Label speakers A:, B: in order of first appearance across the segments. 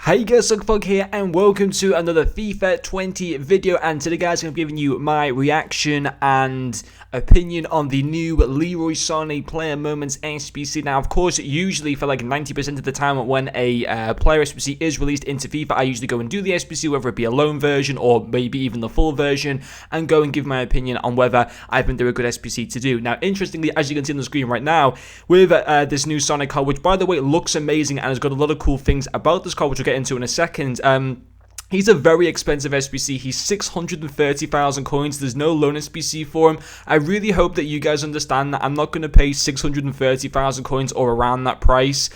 A: Hey guys, Suckfog here and welcome to another FIFA 20 video, and today guys I'm giving you my reaction and opinion on the new Leroy Sane Player Moments SBC. Now of course, usually for like 90% of the time when a player SBC is released into FIFA, I usually go and do the SBC, whether it be a loan version or maybe even the full version, and go and give my opinion on whether I think they're a good SBC to do. Now interestingly, as you can see on the screen right now, with this new Sonic card, which by the way looks amazing and has got a lot of cool things about this card, which we'll get into in a second. He's a very expensive SBC. He's 630,000 coins. There's no loan SBC for him. I really hope that you guys understand that I'm not going to pay 630,000 coins or around that price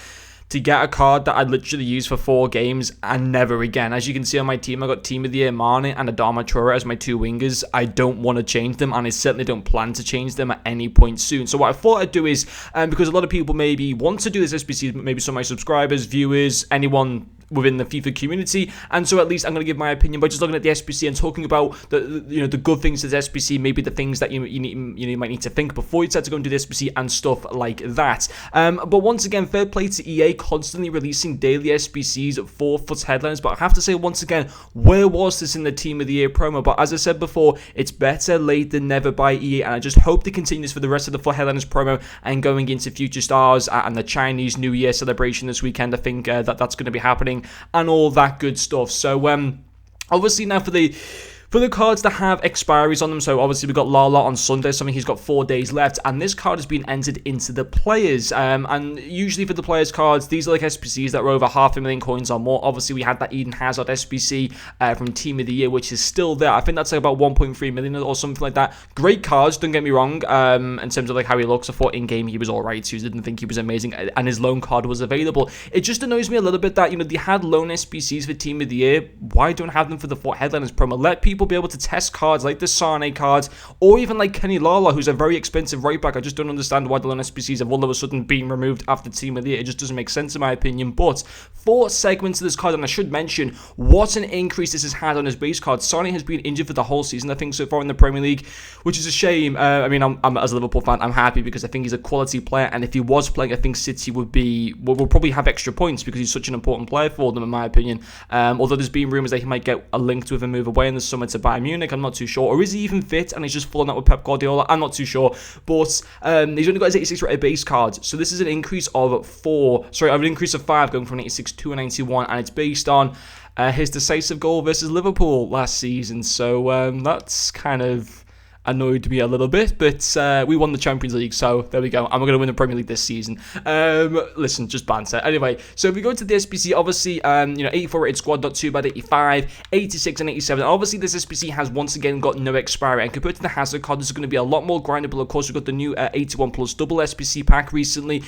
A: to get a card that I'd literally use for 4 games and never again. As you can see on my team, I got Team of the Year Sané and Adama Traore as my 2 wingers. I don't want to change them, and I certainly don't plan to change them at any point soon. So what I thought I'd do is, because a lot of people maybe want to do this SBC, maybe some of my subscribers, viewers, anyone within the FIFA community, and so at least I'm going to give my opinion by just looking at the SBC and talking about the good things of the SBC, maybe the things that you might need to think before you decide to go and do the SBC and stuff like that. But once again, fair play to EA constantly releasing daily SBCs for FUT headlines. But I have to say once again, where was this in the Team of the Year promo? But as I said before, it's better late than never by EA, and I just hope they continue this for the rest of the FUT headlines promo and going into Future Stars and the Chinese New Year celebration this weekend. I think that's going to be happening and all that good stuff. So obviously now for the cards that have expiries on them, so obviously we've got Lala on Sunday, something he's got 4 days left, and this card has been entered into the players. And usually for the players cards, these are like SBCs that were over 500,000 coins or more. Obviously we had that Eden Hazard SBC from Team of the Year, which is still there. I think that's like about 1.3 million or something like that. Great cards, don't get me wrong, in terms of like how he looks. I thought in game he was alright, so I didn't think he was amazing, and his loan card was available. It just annoys me a little bit that, they had loan SBCs for Team of the Year. Why don't have them for the FUT headliners promo? Let people be able to test cards like the Sané cards, or even like Kenny Lala, who's a very expensive right back. I just don't understand why the loan SBCs have all of a sudden been removed after Team of the Year. It just doesn't make sense in my opinion. But 4 segments of this card, and I should mention what an increase this has had on his base card. Sané has been injured for the whole season, I think, so far in the Premier League, which is a shame. I mean, I'm as a Liverpool fan, I'm happy because I think he's a quality player, and if he was playing, I think City will probably have extra points because he's such an important player for them, in my opinion. Although there's been rumours that he might get a linked with a move away in the summer to Bayern Munich. I'm not too sure. Or is he even fit and he's just falling out with Pep Guardiola? I'm not too sure. But he's only got his 86 rated base card. So this is an increase of 5, going from 86 to a 91, and it's based on his decisive goal versus Liverpool last season. So that's kind of annoyed me a little bit, but we won the Champions League, so there we go. And we're going to win the Premier League this season. Listen, just banter. Anyway, so if we go to the SBC, obviously, 84 rated squad, not too bad, 85, 86, and 87. Obviously, this SBC has once again got no expiry, and compared to the Hazard card, this is going to be a lot more grindable. Of course, we've got the new 81 plus double SBC pack recently.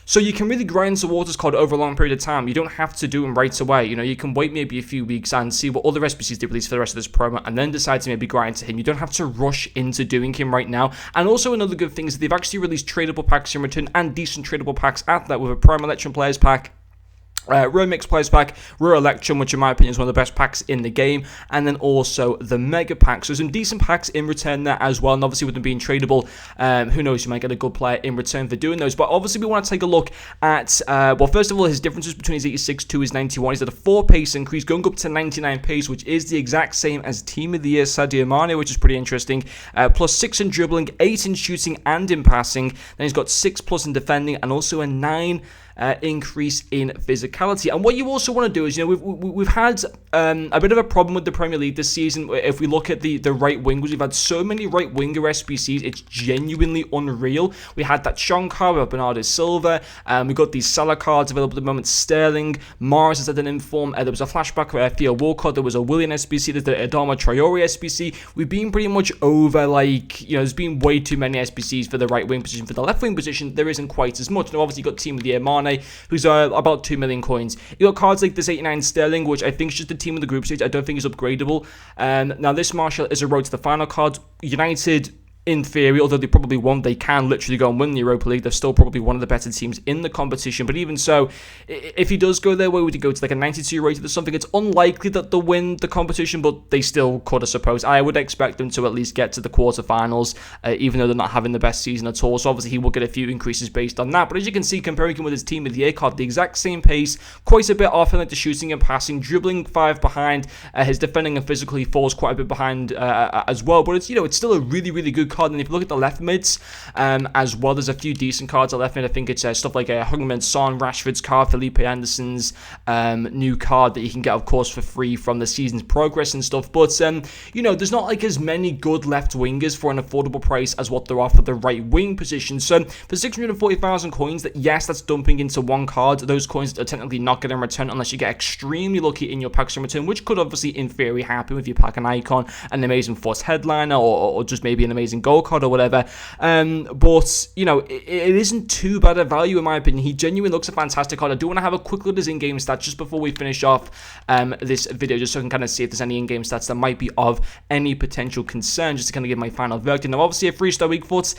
A: So you can really grind towards this card over a long period of time. You don't have to do them right away. You can wait maybe a few weeks and see what other SBCs they release for the rest of this promo, and then decide to maybe grind to him. You don't have to rush into doing him right now. And also another good thing is that they've actually released tradable packs in return, and decent tradable packs at that, with a Prime Electrum Players Pack, Raw Mix Players Pack, Raw Electrum, which in my opinion is one of the best packs in the game, and then also the Mega Pack. So some decent packs in return there as well, and obviously with them being tradable, who knows, you might get a good player in return for doing those. But obviously we want to take a look at, well, first of all, his differences between his 86 to his 91. He's at a 4 pace increase, going up to 99 pace, which is the exact same as Team of the Year Sadio Mane, which is pretty interesting. Plus 6 in dribbling, 8 in shooting and in passing. Then he's got 6 plus in defending, and also a 9 increase in physicality. And what you also want to do is, we've had a bit of a problem with the Premier League this season. If we look at the right wingers, we've had so many right winger SBCs, it's genuinely unreal. We had that Shankar with Bernardo Silva, we got these Salah cards available at the moment, Sterling, Morris has had an inform, there was a flashback for Theo Walcott, there was a Willian SBC, there's the Adama Traore SBC. We've been pretty much over, there's been way too many SBCs for the right wing position. For the left wing position, there isn't quite as much. Now obviously you've got Team of the Year Mane, who's about 2 million coins. You got cards like this 89 Sterling, which I think is just the team of the group stage. I don't think is upgradable. Now this Marshall is a road to the final card. United in theory, although they probably won't, they can literally go and win the Europa League. They're still probably one of the better teams in the competition. But even so, if he does go their way, would he go to like a 92 rated or something? It's unlikely that they'll win the competition, but they still could, I suppose. I would expect them to at least get to the quarterfinals, even though they're not having the best season at all. So obviously he will get a few increases based on that. But as you can see, comparing him with his team of the year card, the exact same pace, quite a bit off in like the shooting and passing, dribbling 5 behind. His defending and physical, he falls quite a bit behind as well. But it's, it's still a really, really good card. And if you look at the left mids as well, there's a few decent cards at left mid. I think it's stuff like Hungman Son, Rashford's card, Felipe Anderson's new card that you can get, of course, for free from the season's progress and stuff. But, there's not like as many good left wingers for an affordable price as what there are for the right wing position. So for 640,000 coins, yes, that's dumping into one card. Those coins are technically not getting returned unless you get extremely lucky in your packs in return, which could obviously, in theory, happen if you pack an icon, an amazing force headliner, or just maybe an amazing goal card or whatever. But, it isn't too bad a value in my opinion. He genuinely looks a fantastic card. I do want to have a quick look at his in-game stats just before we finish off this video, just so I can kind of see if there's any in-game stats that might be of any potential concern, just to kind of give my final verdict. Now, obviously, a 3-star weak foot.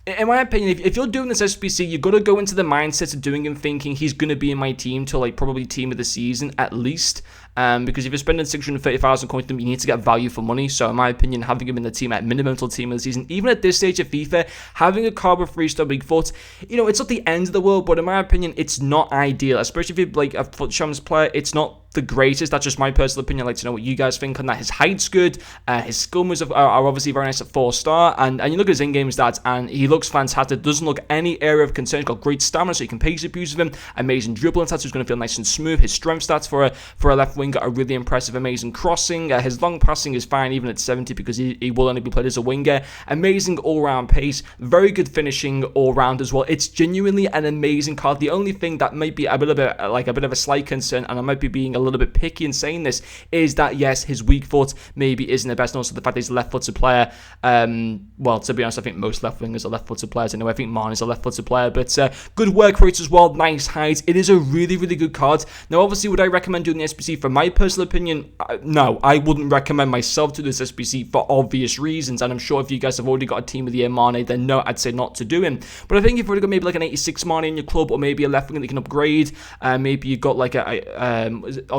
A: In my opinion, if you're doing this SBC, you've got to go into the mindset of doing and thinking he's going to be in my team till like probably team of the season at least. Because if you're spending 630,000 coins, you need to get value for money. So in my opinion, having him in the team at minimum till team of the season, even at this stage of FIFA, having a card with 3-star big foot, it's not the end of the world, but in my opinion, it's not ideal. Especially if you're like a foot champs player, it's not the greatest. That's just my personal opinion. I'd like to know what you guys think on that. His height's good. His skill moves are obviously very nice at 4-star. And you look at his in-game stats, and he looks fantastic. Doesn't look any area of concern. He's got great stamina, so you can pace abuse with him. Amazing dribbling stats, so he's going to feel nice and smooth. His strength stats for a left winger are really impressive. Amazing crossing. His long passing is fine, even at 70, because he will only be played as a winger. Amazing all-round pace. Very good finishing all-round as well. It's genuinely an amazing card. The only thing that might be a bit of a slight concern, and I might be being a little bit picky in saying this, is that yes, his weak foot maybe isn't the best, and also the fact that he's a left-footed player. Well, to be honest, I think most left wingers are left-footed players anyway. I think Mane is a left-footed player, but good work rate as well, nice height. It is a really, really good card. Now, obviously, would I recommend doing the SBC? For my personal opinion, no, I wouldn't recommend myself to do this SBC for obvious reasons, and I'm sure if you guys have already got a team of the year Mane, then no, I'd say not to do him. But I think if you've already got maybe like an 86 Mane in your club, or maybe a left winger that you can upgrade, maybe you've got like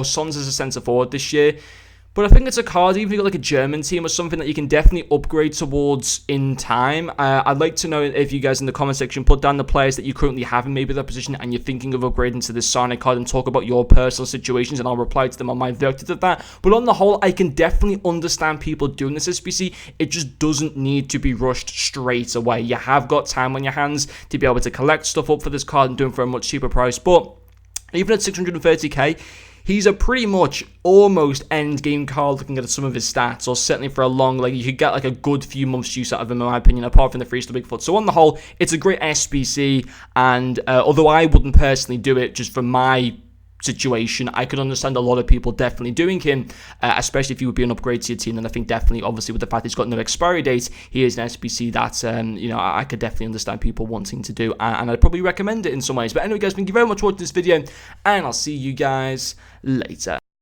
A: Sons as a centre forward this year. But I think it's a card, even if you've got like a German team or something, that you can definitely upgrade towards in time. I'd like to know if you guys in the comment section put down the players that you currently have in maybe that position and you're thinking of upgrading to this Sané card, and talk about your personal situations, and I'll reply to them on my verdict of that. But on the whole, I can definitely understand people doing this SBC. It just doesn't need to be rushed straight away. You have got time on your hands to be able to collect stuff up for this card and do it for a much cheaper price. But even at 630k, he's a pretty much almost end game card looking at some of his stats, or certainly for a long, you could get like a good few months use out of him in my opinion, apart from the 3-star big foot. So on the whole, it's a great SBC, and although I wouldn't personally do it just for my situation, I could understand a lot of people definitely doing him, especially if you would be an upgrade to your team. And I think definitely, obviously, with the fact he's got no expiry date, he is an SBC that I could definitely understand people wanting to do, and I'd probably recommend it in some ways. But anyway, guys, thank you very much for watching this video, and I'll see you guys later.